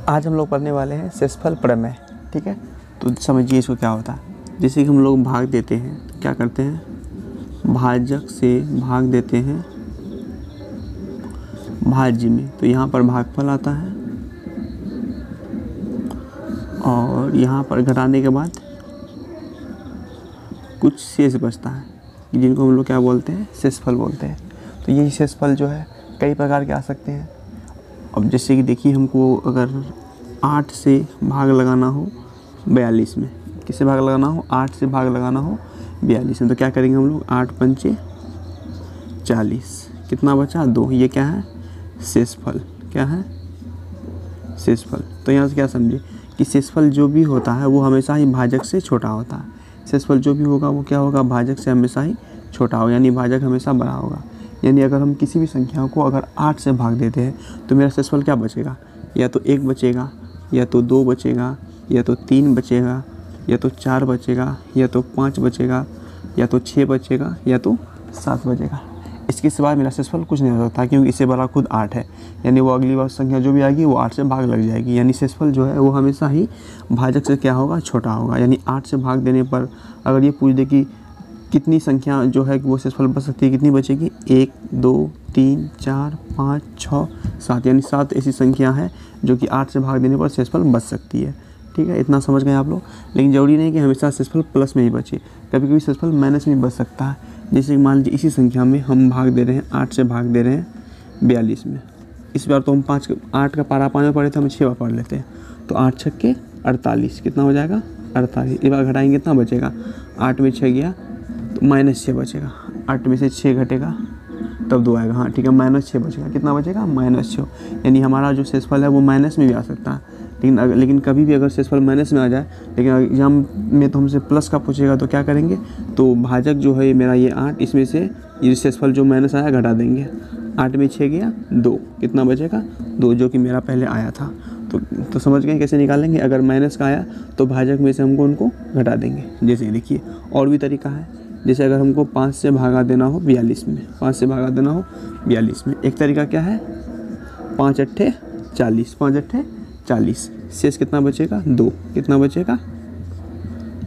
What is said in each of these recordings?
आज हम लोग पढ़ने वाले हैं शेषफल प्रमेय। ठीक है, तो समझिए इसको क्या होता है। जैसे कि हम लोग भाग देते हैं तो क्या करते हैं, भाजक से भाग देते हैं भाज्य में, तो यहाँ पर भागफल आता है और यहाँ पर घटाने के बाद कुछ शेष बचता है, जिनको हम लोग क्या बोलते हैं, शेषफल बोलते हैं। तो ये शेषफल जो है कई प्रकार के आ सकते हैं। अब जैसे कि देखिए, हमको अगर 8 से भाग लगाना हो 42 में, किससे भाग लगाना हो, 8 से भाग लगाना हो 42 में, तो क्या करेंगे हम लोग, 8 पंचे 40, कितना बचा 2, ये क्या है, शेषफल। क्या है, शेषफल। तो यहाँ से क्या समझे कि शेषफल जो भी होता है वो हमेशा ही भाजक से छोटा होता है। शेषफल जो भी होगा वो क्या होगा, भाजक से हमेशा ही छोटा होगा, यानी भाजक हमेशा बड़ा होगा। यानी अगर हम किसी भी संख्या को अगर 8 से भाग देते हैं तो मेरा शेषफल क्या बचेगा, या तो 1 बचेगा, या तो 2 बचेगा, या तो 3 बचेगा, या तो 4 बचेगा, या तो 5 बचेगा, या तो 6 बचेगा, या तो 7 बचेगा। इसके सिवा मेरा शेषफल कुछ नहीं हो सकता, क्योंकि इससे बड़ा खुद 8 है। यानी वो अगली बार संख्या जो भी आएगी वो 8 से भाग लग जाएगी। यानी शेषफल जो है वो हमेशा ही भाजक से क्या होगा, छोटा होगा। यानी 8 से भाग देने पर अगर ये पूछ दे कि कितनी संख्या जो है वो शेषफल बच सकती है, कितनी बचेगी, 1 2 3 4 5 6 7, यानी 7 ऐसी संख्या है जो कि 8 से भाग देने पर शेषफल बच सकती है। ठीक है, इतना समझ गए आप लोग। लेकिन ज़रूरी नहीं कि हमेशा शेषफल प्लस में ही बचे, कभी कभी शेषफल माइनस में भी बच सकता है। जैसे मान लीजिए इसी संख्या में हम भाग दे रहे हैं, 8 से भाग दे रहे हैं 42 में। इस बार तो हम 8 का पारा 5 में पढ़े थे, हम 6 बार पढ़ लेते हैं। तो 8 छक्के 48, कितना हो जाएगा, 48। इस बार घटाएंगे कितना बचेगा, 8 में 6 गया तो -6 बचेगा, 8 में से 6 घटेगा तब 2 आएगा। हाँ ठीक है, -6 बचेगा, कितना बचेगा, -6। यानी हमारा जो शेषफल है वो माइनस में भी आ सकता है। लेकिन कभी भी अगर शेषफल माइनस में आ जाए, लेकिन एग्जाम में तो हमसे प्लस का पूछेगा तो क्या करेंगे, तो भाजक जो है मेरा ये 8, इसमें से ये शेषफल जो माइनस आया घटा देंगे। 8 में 6 गया 2, कितना बचेगा 2, जो कि मेरा पहले आया था। तो समझ गए कैसे निकालेंगे, अगर माइनस का आया तो भाजक में से हमको उनको घटा देंगे। जैसे देखिए और भी तरीका है, जैसे अगर हमको 5 से भागा देना हो 42 में, 5 से भागा देना हो 42 में, एक तरीका क्या है, 5 अट्ठे 40, 5 अट्ठे 40, शेष कितना बचेगा 2, कितना बचेगा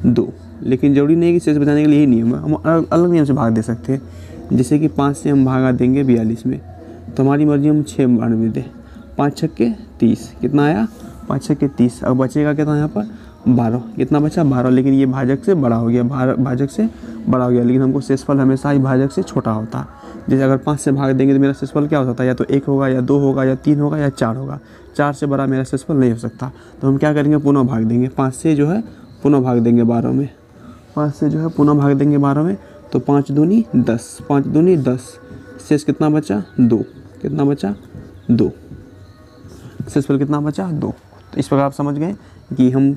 2। लेकिन ज़रूरी नहीं कि शेष बचाने के लिए ही नियम है, हम अलग नियम से भाग दे सकते हैं। जैसे कि 5 से हम भागा देंगे 42 में, तो हमारी मर्जी हम 6 बार में दें, 5 छक्के 30, कितना आया 5 छक्के 30। अब बचेगा कितना यहाँ पर 12, कितना बचा 12। लेकिन ये भाजक से बड़ा हो गया, भाजक से बड़ा हो गया, लेकिन हमको शेषफल हमेशा ही भाजक से छोटा होता है। जैसे अगर 5 से भाग देंगे तो मेरा शेषफल क्या हो सकता है, या तो 1 होगा, या 2 होगा, या 3 होगा, या 4 होगा। 4 से बड़ा मेरा शेषफल नहीं हो सकता। तो हम क्या करेंगे, पुनः भाग देंगे, 5 से जो है पुनः भाग देंगे 12 में, 5 से जो है पुनः भाग देंगे 12 में, तो 5 दूनी 10, 5 दूनी 10, शेष कितना बचा 2, कितना बचा 2, शेषफल कितना बचा 2। तो इस प्रकार आप समझ गए कि हम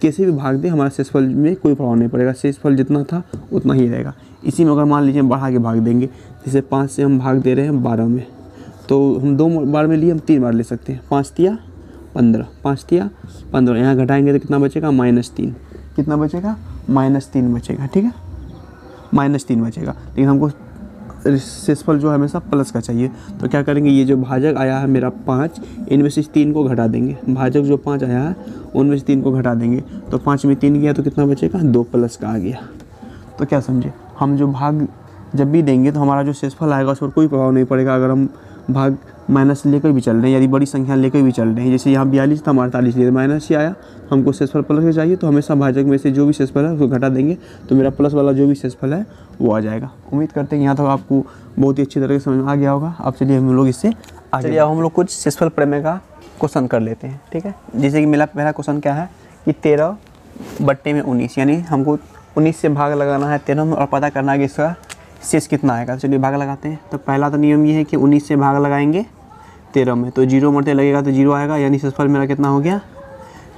कैसे भी भाग दें हमारा शेषफल में कोई प्रभाव नहीं पड़ेगा, शेषफल जितना था उतना ही रहेगा। इसी में अगर मान लीजिए बढ़ा के भाग देंगे, जैसे 5 से हम भाग दे रहे हैं 12 में, तो हम 2 बार में लिए हम 3 बार ले सकते हैं, 5 तिया 15, 5 तिया 15, यहाँ घटाएंगे तो कितना बचेगा -3, कितना बचेगा -3 बचेगा। ठीक है, -3 बचेगा, लेकिन हमको शेषफल जो हमेशा प्लस का चाहिए। तो क्या करेंगे, ये जो भाजक आया है मेरा 5, इनमें से 3 को घटा देंगे, भाजक जो 5 आया है उनमें से 3 को घटा देंगे, तो 5 में 3 गया तो कितना बचेगा 2 प्लस का आ गया। तो क्या समझे, हम जो भाग जब भी देंगे तो हमारा जो शेषफल आएगा उस पर कोई प्रभाव नहीं पड़ेगा। अगर हम भाग माइनस लेकर भी चल रहे हैं, यदि बड़ी संख्या लेकर भी चल रहे हैं, जैसे यहाँ 42 था, हम 48 लिए, माइनस ही आया, हमको शेषफल प्लस का चाहिए, तो हमेशा भाजक में से जो भी शेषफल है उसको घटा देंगे, तो मेरा प्लस वाला जो भी शेषफल है वो आ जाएगा। उम्मीद करते हैं यहाँ तक आपको बहुत ही अच्छी तरह से समझ में आ गया होगा। अब चलिए हम लोग इससे आगे, अब हम लोग कुछ शेषफल प्रमेय का क्वेश्चन कर लेते हैं। ठीक है, जैसे कि मेरा पहला क्वेश्चन क्या है कि 13 बट्टे में 19, यानी हमको 19 से भाग लगाना है 13 में और पता करना है कि इसका शेष कितना आएगा। चलिए भाग लगाते हैं। तो पहला तो नियम ये है कि 19 से भाग लगाएंगे 13 में, तो 0 मरते लगेगा तो 0 आएगा, यानी शेषफल मेरा कितना हो गया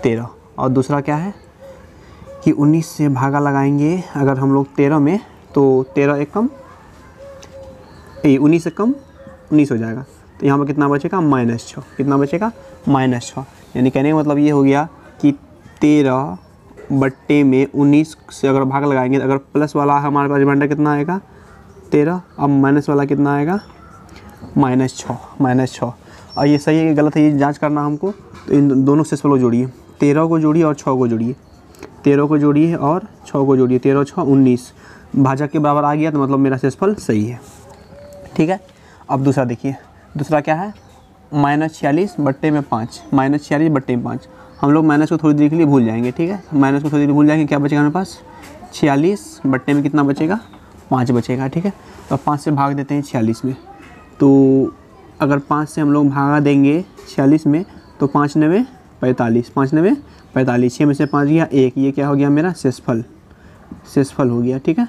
13। और दूसरा क्या है कि 19 से भागा लगाएंगे अगर हम लोग 13 में, तो 13 एक कम 19 से कम 19 हो जाएगा, तो यहाँ पर कितना बचेगा -6, कितना बचेगा -6। यानी कहने का मतलब ये हो गया कि 13 बट्टे में 19 से अगर भाग लगाएंगे, अगर प्लस वाला हमारे पास रिमाइंडर कितना आएगा 13, अब माइनस वाला कितना आएगा -6। और ये सही है कि गलत है ये जांच करना हमको। तो इन दोनों शेषफल को जोड़िए, 13 को जोड़िए और 6 को जोड़िए, 13 को जोड़िए और 6 को जोड़िए, 13 6 19, भाजक के बराबर आ गया तो मतलब मेरा शेषफल सही है। ठीक है, अब दूसरा देखिए, दूसरा क्या है, -46/5, -46/5। हम लोग माइनस को थोड़ी देर के लिए भूल जाएंगे। ठीक है, माइनस को थोड़ी देर भूल जाएंगे, क्या बचेगा हमारे पास, 46 में कितना बचेगा, 5 बचेगा। ठीक है, तो 5 से भाग देते हैं 46 में। तो अगर 5 से हम लोग भागा देंगे 46 में तो 5 9 45, 5 9 45, 6 में से 5 गया 1, ये क्या हो गया मेरा शेषफल हो गया। ठीक है,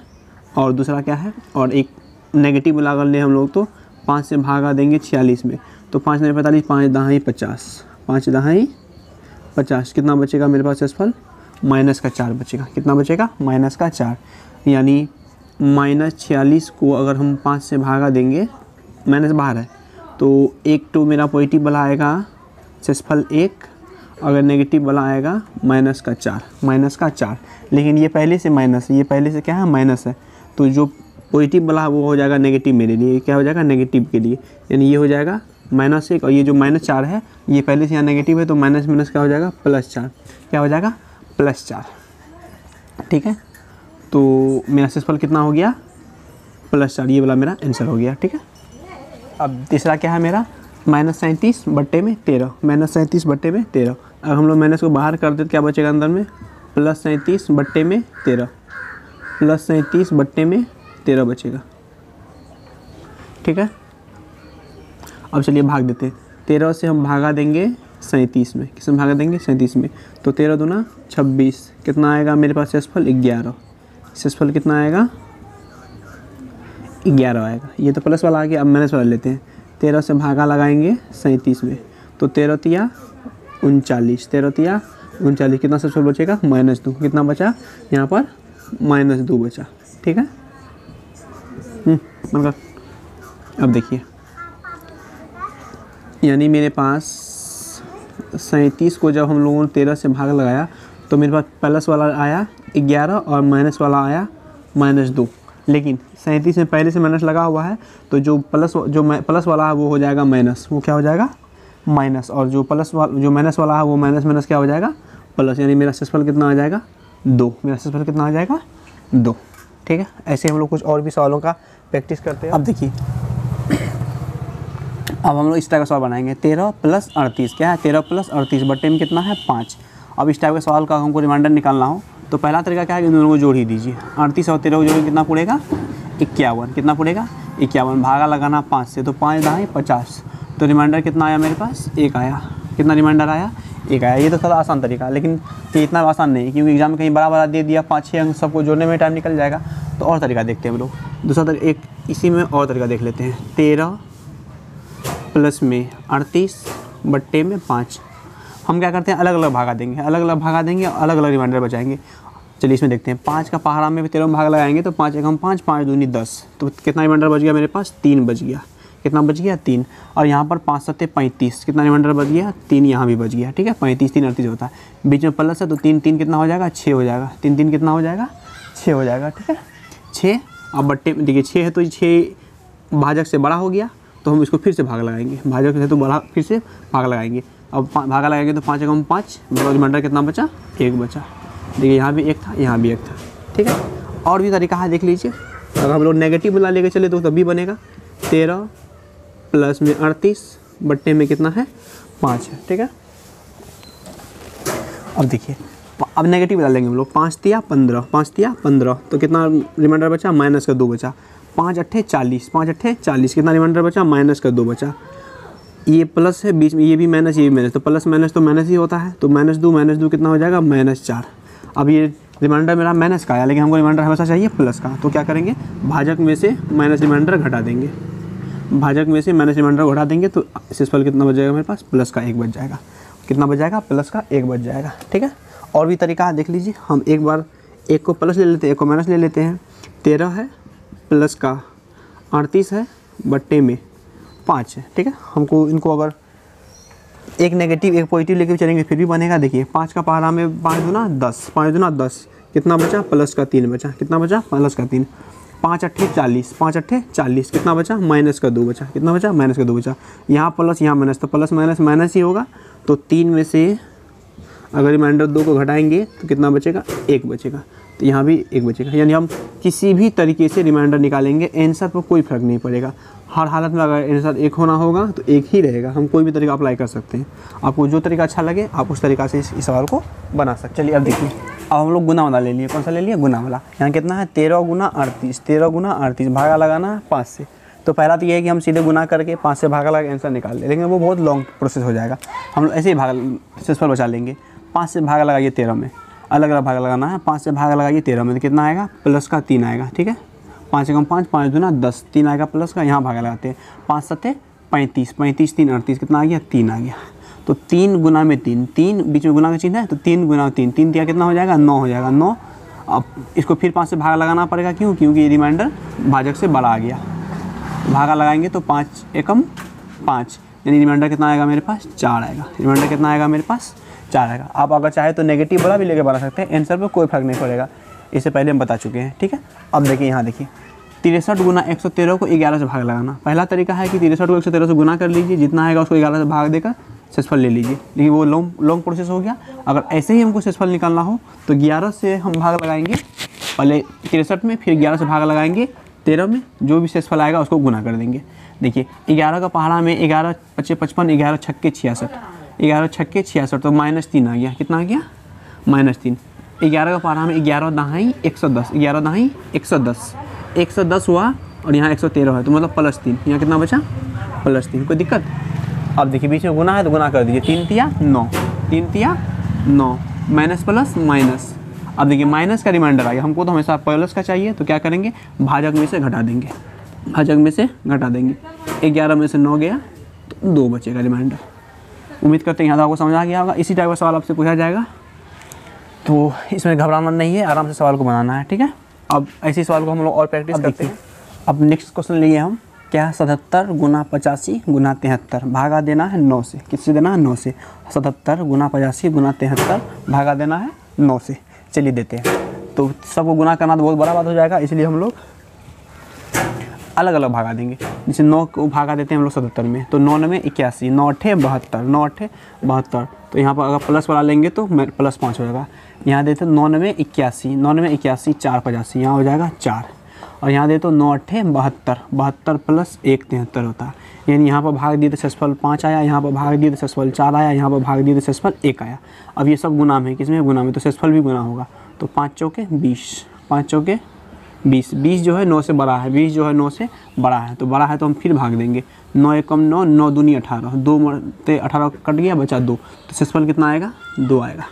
और दूसरा क्या है, और एक नेगेटिव अगर ले हम लोग तो 5 से भागा देंगे 46 में तो 5 9 45, 5 दहाई 50, 5 दहाई 50, कितना बचेगा मेरे पास शेषफल, -4 बचेगा। कितना बचेगा, -4। यानी -46 को अगर हम 5 से भागा देंगे, माइनस बाहर है तो एक तो मेरा पॉजिटिव वाला आएगा शेषफल 1, अगर नेगेटिव वाला आएगा -4। लेकिन ये पहले से माइनस है, ये पहले से क्या है, माइनस है। तो जो पॉजिटिव वाला वो हो जाएगा नेगेटिव मेरे लिए, क्या हो जाएगा, नेगेटिव के लिए। यानी ये हो जाएगा -1 और ये जो -4 है ये पहले से यहाँ नेगेटिव है तो माइनस माइनस क्या हो जाएगा, +4। क्या हो जाएगा, +4। ठीक है, तो मेरा शेषफल कितना हो गया, +4। ये वाला मेरा आंसर हो गया। ठीक है, अब तीसरा क्या है मेरा, -37/13, -37/13। अगर हम लोग माइनस को बाहर कर दें तो क्या बचेगा अंदर में, +37/13, +37/13 बचेगा। ठीक है, अब चलिए भाग देते हैं। 13 से हम भागा देंगे 37 में, किस में भागा देंगे, 37 में। तो 13 दूना 26, कितना आएगा मेरे पास शेषफल, 11। शेषफल कितना आएगा, 11 आएगा। ये तो प्लस वाला आ गया, अब माइनस वाला लेते हैं। 13 से भागा लगाएंगे 37 में तो 13 तिया 39, 13 तिया 39, कितना शेषफल बचेगा, -2। कितना बचा यहाँ पर, -2 बचा। ठीक है, मतलब अब देखिए, यानी मेरे पास 37 को जब हम लोगों ने 13 से भाग लगाया तो मेरे पास प्लस वाला आया 11 और माइनस वाला आया -2। लेकिन 37 में पहले से माइनस लगा हुआ है तो जो प्लस वाला है वो हो जाएगा माइनस, वो क्या हो जाएगा, माइनस। और जो माइनस वाला है वो माइनस क्या हो जाएगा, प्लस। यानी मेरा शेषफल कितना आ जाएगा, 2। मेरा शेषफल कितना आ जाएगा, 2। ठीक है, ऐसे हम लोग कुछ और भी सवालों का प्रैक्टिस करते हैं। अब देखिए, अब हम लोग इस टाइप का सवाल बनाएंगे, 13 + 38, क्या है, 13 + 38 बटे में कितना है, 5। अब इस टाइप के सवाल का हमको रिमाइंडर निकालना हो तो पहला तरीका क्या है कि इन दोनों को जोड़ ही दीजिए। 38 और 13 को जोड़िए, कितना पड़ेगा, 51। कितना पड़ेगा, 51। भागा लगाना 5 से तो 5 दहाई 50, तो रिमाइंडर कितना आया मेरे पास, 1 आया। कितना रिमाइंडर आया, 1 आया। ये तो थोड़ा आसान तरीका है, लेकिन ये इतना आसान नहीं क्योंकि एग्जाम में कहीं बड़ा दे दिया, 5-6 अंक सबको जोड़ने में टाइम निकल जाएगा। तो और तरीका देखते हैं हम लोग, दूसरा तरीका, एक इसी में और तरीका देख लेते हैं। 13 + 38 बट्टे में 5। हम क्या करते हैं, अलग अलग भागा देंगे, अलग अलग भागा देंगे और अलग अलग रिमाइंडर बचाएंगे। चलिए इसमें देखते हैं, 5 का पहाड़ा में 13 में भाग लगाएंगे तो 5 एकम 5, 5 दूनी 10, तो कितना रिमाइंडर बच गया मेरे पास, 3 बच गया। कितना बच गया, 3। और यहाँ पर 5 7 35, कितना रिमाइंडर बच गया, 3 यहाँ भी बच गया। ठीक है, 35 3 38 होता है, बीच में प्लस है तो 3 3 कितना हो जाएगा, 6 हो जाएगा। 3 3 कितना हो जाएगा, 6 हो जाएगा। ठीक है, 6। अब बट्टे में देखिए 6 है तो 6 भाजक से बड़ा हो गया तो हम इसको फिर से भाग लगाएंगे, भाजक से तो बड़ा फिर से भाग लगाएंगे। अब भागा लगाएंगे तो 5 एकम 5, मतलब रिमाइंडर कितना बचा, 1 बचा। देखिए यहाँ भी 1 था, यहाँ भी 1 था। ठीक है, और भी तरीका है, देख लीजिए। अगर हम लोग नेगेटिव वाला लेके चले तो तभी बनेगा, 13 + 38 बट्टे में कितना है, 5 है। ठीक है, अब देखिए, अब नेगेटिव वाला लेंगे हम लोग, 5 तिया 15, 5 तिया 15, तो कितना रिमाइंडर बचा, -2 बचा। 5 8 40, 5 8 40, कितना रिमाइंडर बचा, -2 बचा। ये प्लस है बीच में, ये भी माइनस, ये भी माइनस, तो प्लस माइनस तो माइनस ही होता है, तो -2 कितना हो जाएगा, -4। अब ये रिमाइंडर मेरा माइनस का आया, लेकिन हमको रिमाइंडर हमेशा चाहिए प्लस का, तो क्या करेंगे, भाजक में से माइनस रिमाइंडर घटा देंगे, भाजक में से माइनस रिमाइंडर घटा देंगे तो शेषफल कितना बच जाएगा मेरे पास, प्लस का 1 बच जाएगा। कितना बच जाएगा, प्लस का 1 बच जाएगा। ठीक है, और भी तरीका देख लीजिए, हम एक बार 1 को प्लस ले लेते हैं, 1 को माइनस ले लेते हैं। 13 है प्लस का 38 है बट्टे में 5 है। ठीक है, हमको इनको अगर एक नेगेटिव एक पॉजिटिव लेके चलेंगे फिर भी बनेगा। देखिए 5 का पहाड़ा में 5 दूना 10, 5 दूना 10, कितना बचा, +3 बचा। कितना बचा, +3। 5 अट्ठे 40, 5 अट्ठे 40, कितना बचा माइनस का 2 बचा, कितना बचा माइनस का 2 बचा। यहाँ प्लस यहाँ माइनस, तो प्लस माइनस माइनस ही होगा। तो 3 में से अगर रिमाइंडर 2 को घटाएंगे तो कितना बचेगा 1 बचेगा, तो यहाँ भी 1 बचेगा। यानी हम किसी भी तरीके से रिमाइंडर निकालेंगे आंसर पर कोई फ़र्क नहीं पड़ेगा। हर हालत में अगर आंसर 1 होना होगा तो 1 ही रहेगा। हम कोई भी तरीका अप्लाई कर सकते हैं, आपको जो तरीका अच्छा लगे आप उस तरीका से इस सवाल को बना सकते। चलिए अब देखिए, अब हम लोग गुना वाला ले लिए। कौन सा ले लिया गुना वाला। यहाँ कितना है 13 गुना 38, 13 गुना 38, भागा लगाना है 5 से। तो पहला तो ये है कि हम सीधे गुना करके 5 से भागा लगा आंसर निकाल लें, लेकिन वो बहुत लॉन्ग प्रोसेस हो जाएगा। हम लोग ऐसे ही सेसफल बचा लेंगे। 5 से भागा लगाइए 13 में, अलग अलग भाग लगाना है। 5 से भाग लगाइए 13 में, तो कितना आएगा प्लस का 3 आएगा, ठीक है। 5 एकम 5, 5 दूना 10, 3 आएगा प्लस का। यहाँ भाग लगाते हैं, 5 सत्ते 35, 35 3 38, कितना आ गया 3 आ गया। तो 3 गुना में 3, 3 बीच में गुना का चिन्ह है, तो 3 गुना 3, 3 दिया कितना हो जाएगा 9 हो जाएगा 9। अब इसको फिर 5 से भाग लगाना पड़ेगा, क्यों, क्योंकि ये रिमाइंडर भाजक से बड़ा आ गया। भागा लगाएंगे तो 5 एकम 5, यानी रिमाइंडर कितना आएगा मेरे पास 4 आएगा। रिमाइंडर कितना आएगा मेरे पास 4 आएगा। आप अगर चाहे तो नेगेटिव बड़ा भी लेके बना सकते हैं, आंसर पे कोई फर्क नहीं पड़ेगा। इससे पहले हम बता चुके हैं, ठीक है। अब देखिए यहाँ देखिए 63 गुना 113 को 11 से भाग लगाना। पहला तरीका है कि 63 को 113 से गुना कर लीजिए, जितना आएगा उसको 11 से भाग देकर सेसफल ले लीजिए, लेकिन वो लॉन्ग प्रोसेस हो गया। अगर ऐसे ही हमको सेसफल निकालना हो तो 11 से हम भाग लगाएंगे, पहले 63 में, फिर 11 से भाग लगाएंगे 13 में, जो भी शेषफल आएगा उसको गुना कर देंगे। देखिए 11 का पहाड़ा में 11 × 5 = 55, 11 छक्के 66, 11 छक्के 66, तो -3 आ गया। कितना आ गया -3। 11 का पहाड़ा में 11 दहाई 110, 11 दहाई 110, 110 हुआ और यहाँ 113 है, तो मतलब +3। यहाँ कितना बचा +3। कोई दिक्कत। अब देखिए बीच में गुना है तो गुना कर दीजिए, 3 तिया 9, 3 तिया 9, माइनस प्लस माइनस। अब देखिए माइनस का रिमाइंडर आ गया, हमको तो हमेशा प्लस का चाहिए, तो क्या करेंगे भाजक में से घटा देंगे, भाजक में से घटा देंगे। 11 में से 9 गया तो 2 बचेगा रिमाइंडर। उम्मीद करते हैं यहाँ आपको समझ आ गया होगा। इसी टाइप का सवाल आपसे पूछा जाएगा, तो इसमें घबराना नहीं है, आराम से सवाल को बनाना है, ठीक है। अब ऐसे सवाल को हम लोग और प्रैक्टिस करते हैं। अब नेक्स्ट क्वेश्चन लिए हम, क्या 77 गुना 85 गुना 73 भागा देना है 9 से। किससे देना है 9 से। 77 गुना 85 गुना 73 भागा देना है 9 से। चलिए देते हैं। तो सबको गुना करना तो बहुत बड़ा बात हो जाएगा, इसलिए हम लोग अलग अलग भागा देंगे। जैसे 9 को भागा देते हैं हम लोग 77 में, तो 9 में 81, 9 अट्ठे 72, 9 अट्ठे 72। तो यहाँ पर अगर प्लस वाला लेंगे तो +5 हो जाएगा। यहाँ देते 9 में 81, 9 में 81, 4 85, यहाँ हो जाएगा 4। और यहाँ देते 9 अट्ठे 72, 72 + 1 73 होता है। यानी यहाँ पर भाग दिए तो शेषफल 5 आया, यहाँ पर भाग दिए तो शेषफल 4 आया, यहाँ पर भाग दिए तो शेषफल 1 आया। अब ये सब गुना में, किसमें गुना में, तो शेषफल भी गुना होगा। तो 5 चौके 20, 5 चौके 20, 20 जो है 9 से बड़ा है, 20 जो है 9 से बड़ा है, तो बड़ा है तो हम फिर भाग देंगे। 9 एकम 9, 9 दूनी 18, 2 मरते 18 कट गया, बचा 2, तो शेषफल कितना आएगा 2 आएगा।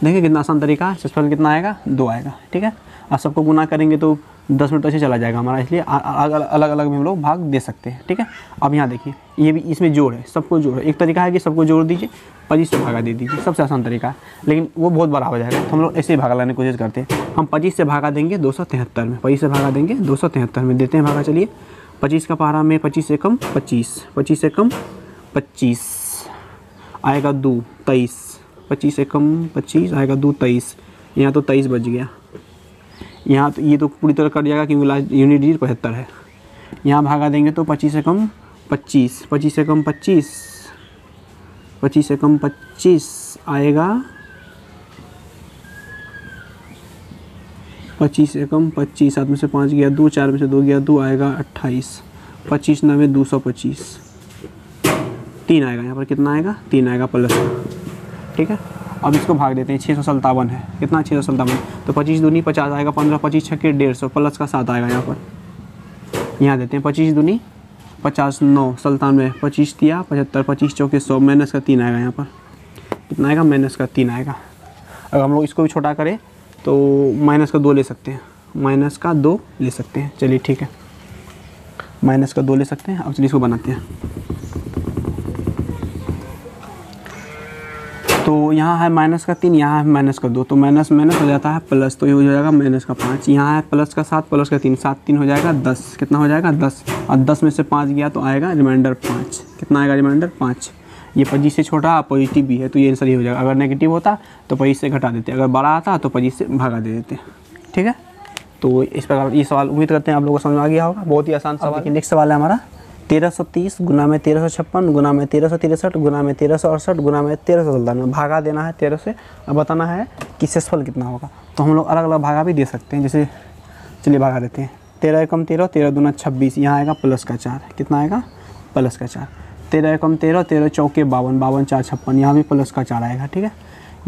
देखिए कितना आसान तरीका है, शेषफल कितना आएगा 2 आएगा, ठीक है। अब सबको गुना करेंगे तो 10 मिनट ऐसे चला जाएगा हमारा, इसलिए अलग अलग में हम लोग भाग दे सकते हैं, ठीक है। अब यहाँ देखिए ये भी इसमें जोड़ है, सबको जोड़ है। एक तरीका है कि सबको जोड़ दीजिए, 25 से भागा दे दीजिए, सबसे आसान तरीका है, लेकिन वो बहुत बड़ा हो जाएगा, तो हम लोग ऐसे ही भागा लाने की कोशिश करते हैं। हम 25 से भागा देंगे 273 में, 25 से भागा देंगे 273 में, देते हैं भागा। चलिए 25 का पहाड़ा में 25 एकम 25, 25 एकम 25 आएगा 2 23, 25 एकम 25 आएगा 2 23, यहाँ तो 23 बच गया। यहाँ तो ये तो पूरी तरह कट जाएगा क्योंकि लास्ट यूनिट डिजिट 75 है। यहाँ भागा देंगे तो 25 एकम 25, 25 एकम 25, 25 एकम 25 आएगा 25 एकम 25, 7 में से 5 गया 2, 4 में से 2 गया 2, आएगा 28, 25 9 225, 3 आएगा। यहाँ पर कितना आएगा 3 आएगा प्लस, ठीक है। अब इसको भाग देते हैं, 657 है, कितना 657, तो 25 दूनी 50 आएगा 15, 25 छक्के 150, प्लस का 7 आएगा यहाँ पर। यहाँ देते हैं 25 दूनी 50, 9 97, 25 तिया 75, 25 चौके 100, माइनस का 3 आएगा यहाँ पर। कितना आएगा माइनस का 3 आएगा। अगर हम लोग इसको भी छोटा करें तो माइनस का 2 ले सकते हैं, माइनस का 2 ले सकते हैं। चलिए ठीक है, माइनस का 2 ले सकते हैं। अब चलिए इसको बनाते हैं। तो यहाँ है माइनस का 3, यहाँ है माइनस का 2, तो माइनस माइनस हो जाता है प्लस, तो ये हो जाएगा माइनस का 5। यहाँ है प्लस का 7, प्लस का 3, 7 3 हो जाएगा 10, कितना हो जाएगा 10, और 10 में से 5 गया तो आएगा रिमाइंडर 5। कितना आएगा रिमाइंडर 5। ये 25 से छोटा पॉजिटिव भी है तो ये आंसर ही हो जाएगा। अगर नेगेटिव होता तो 25 से घटा देते, अगर बड़ा आता तो 25 से भागा दे देते, ठीक है। तो इस प्रकार ये सवाल उम्मीद करते हैं आप लोगों को समझ में आ गया होगा, बहुत ही आसान सवाल। देखिए नेक्स्ट सवाल है हमारा 1330 गुना में 1356 गुना में 1363 गुना में 1368 गुना में 1397, भागा देना है 13 से। अब बताना है कि शेषफल कितना होगा। तो हम लोग अलग अलग भागा भी दे सकते हैं, जैसे चलिए भागा देते हैं। 13 एकम 13, 13 दूना 26, यहाँ आएगा प्लस का 4, कितना आएगा प्लस का 4। 13 एकम 13, 13 चौके 52, 52 4 56, यहाँ भी प्लस का 4 आएगा, ठीक है।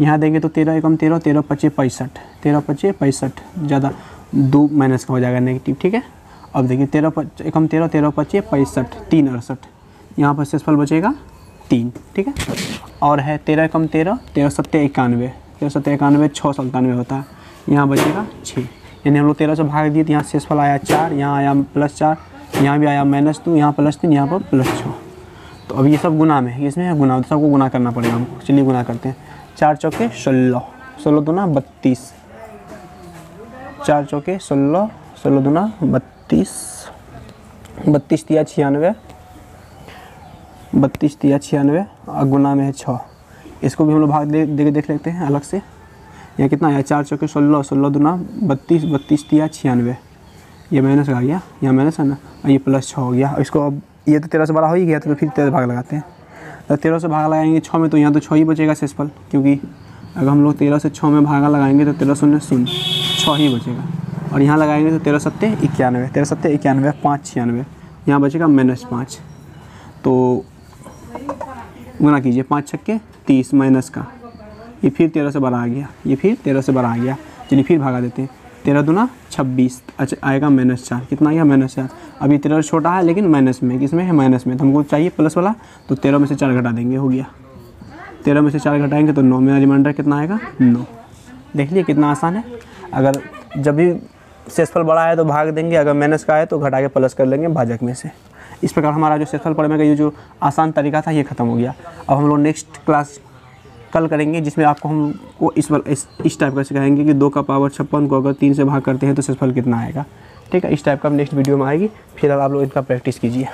यहाँ देंगे तो 13 एकम 13, 13 पच्चीस 65, 13 पच्चीस 65, ज़्यादा 2 माइनस का हो जाएगा नेगेटिव, ठीक है। अब देखिए 13 एकम 13, 13 पच्चीस 65, 3 68, यहाँ पर शेषफल बचेगा 3, ठीक है। और है 13 एकम 13, 13 सत्ते 91, 13 सत्ते 91, 6 97 होता है, यहाँ बचेगा 6। यानी हम लोग 13 से भाग दिए तो यहाँ शेषफल आया 4, यहाँ आया प्लस 4, यहाँ भी आया -2, यहाँ +3, यहाँ पर +6। तो अब ये सब गुना में है, इसमें है गुना, तो सबको गुना करना पड़ेगा हमको। चलिए गुना करते हैं। 4 चौके 16, 16 दूना 32, 4 चौके 16, 16 दूना 32, 32 तिया 96, 32 तिया 96 और गुना में है 6। इसको भी हम लोग भाग देख लेते हैं अलग से। यहाँ कितना आया 4 चौके 16, 16 दूना 32, 32 तिया 96, ये माइनस आ गया, यहाँ माइनस है ना, और ये +6 हो गया। इसको अब ये तो 13 से बड़ा हो ही गया, तो फिर 13 भाग लगाते हैं। तो 13 से भाग लगाएंगे 6 में, तो यहाँ तो 6 ही बचेगा शेषफल, क्योंकि अगर हम लोग 13 से 6 में भागा लगाएंगे तो 13 शून्य 6 ही बचेगा। और यहाँ लगाएंगे तो 13 सत्ते 91, 13 सत्ते 91, 5 96, यहाँ बचेगा -5। तो गुना कीजिए, 5 छक्के 30 माइनस का, ये फिर 13 से बड़ा आ गया, ये फिर 13 से बड़ा आ गया। चलिए फिर भागा देते हैं। 13 दूना 26, अच्छा आएगा -4, कितना आएगा -4। अभी 13 छोटा है लेकिन माइनस में, किसमें है माइनस में, तो हमको चाहिए प्लस वाला, तो 13 में से 4 घटा देंगे, हो गया। 13 में से 4 घटाएंगे तो 9, मेरा रिमाइंडर कितना आएगा 9। देख लिए कितना आसान है। अगर जब भी शेषफल बड़ा है तो भाग देंगे, अगर माइनस का है तो घटा के प्लस कर लेंगे भाजक में से। इस प्रकार हमारा जो शेषफल पढ़ने का ये जो आसान तरीका था ये ख़त्म हो गया। अब हम लोग नेक्स्ट क्लास कल करेंगे, जिसमें आपको हमको इस टाइप का सिखाएंगे कि 2 का पावर 56 को अगर 3 से भाग करते हैं तो शेषफल कितना आएगा, ठीक है। इस टाइप का नेक्स्ट वीडियो में आएगी, फिर आप लोग इनका प्रैक्टिस कीजिए।